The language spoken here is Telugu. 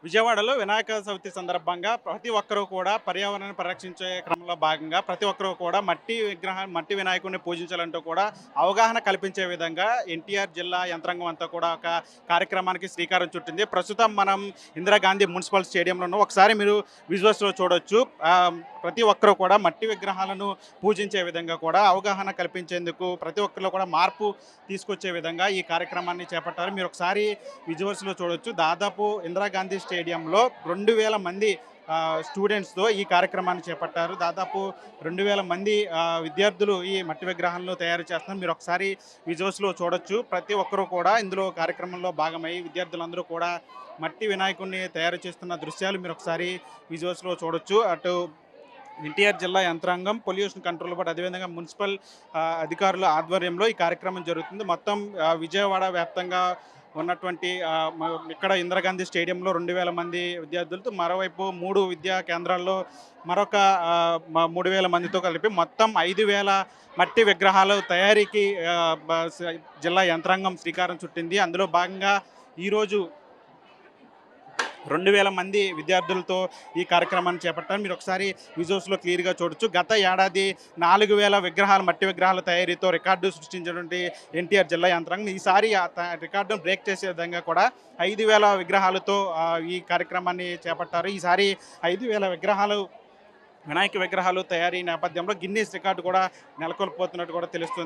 విజయవాడలో వినాయక చవితి సందర్భంగా ప్రతి ఒక్కరూ కూడా పర్యావరణాన్ని పరిరక్షించే క్రమంలో భాగంగా ప్రతి ఒక్కరూ కూడా మట్టి వినాయకుడిని పూజించాలంటూ కూడా అవగాహన కల్పించే విధంగా ఎన్టీఆర్ జిల్లా యంత్రాంగం అంతా కూడా ఒక కార్యక్రమానికి శ్రీకారం చుట్టింది. ప్రస్తుతం మనం ఇందిరాగాంధీ మున్సిపల్ స్టేడియంలో ఉన్నాం. ఒకసారి మీరు విజువల్స్లో చూడొచ్చు. ప్రతి ఒక్కరూ కూడా మట్టి విగ్రహాలను పూజించే విధంగా కూడా అవగాహన కల్పించేందుకు ప్రతి ఒక్కరిలో కూడా మార్పు తీసుకొచ్చే విధంగా ఈ కార్యక్రమాన్ని చేపట్టారు. మీరు ఒకసారి విజువల్స్లో చూడొచ్చు. దాదాపు ఇందిరాగాంధీ స్టేడియంలో 2000 మంది స్టూడెంట్స్తో ఈ కార్యక్రమాన్ని చేపట్టారు. దాదాపు 2000 మంది విద్యార్థులు ఈ మట్టి విగ్రహాలను తయారు చేస్తున్నారు. మీరు ఒకసారి విజువల్స్లో చూడొచ్చు. ప్రతి ఒక్కరూ కూడా ఇందులో కార్యక్రమంలో భాగమై విద్యార్థులందరూ కూడా మట్టి వినాయకుడిని తయారు చేస్తున్న దృశ్యాలు మీరు ఒకసారి విజువల్స్లో చూడొచ్చు. అటు ఎన్టీఆర్ జిల్లా యంత్రాంగం, పొల్యూషన్ కంట్రోల్ బోర్డు, అదేవిధంగా మున్సిపల్ అధికారుల ఆధ్వర్యంలో ఈ కార్యక్రమం జరుగుతుంది. మొత్తం విజయవాడ వ్యాప్తంగా ఉన్నటువంటి ఇక్కడ ఇందిరాగాంధీ స్టేడియంలో 2000 మంది విద్యార్థులతో, మరోవైపు 3 విద్యా కేంద్రాల్లో మరొక 3000 మందితో కలిపి మొత్తం 5000 మట్టి విగ్రహాలు తయారీకి జిల్లా యంత్రాంగం శ్రీకారం చుట్టింది. అందులో భాగంగా ఈరోజు 2000 మంది విద్యార్థులతో ఈ కార్యక్రమాన్ని చేపట్టారు. మీరు ఒకసారి విజువల్స్లో క్లియర్గా చూడొచ్చు. గత ఏడాది 4000 మట్టి విగ్రహాల తయారీతో రికార్డు సృష్టించినటువంటి ఎన్టీఆర్ జిల్లా యంత్రాంగం ఈసారి రికార్డును బ్రేక్ చేసే విధంగా కూడా 5000 విగ్రహాలతో ఈ కార్యక్రమాన్ని చేపట్టారు. ఈసారి 5000 వినాయక విగ్రహాలు తయారీ నేపథ్యంలో గిన్నీస్ రికార్డు కూడా నెలకొల్పోతున్నట్టు కూడా తెలుస్తుంది.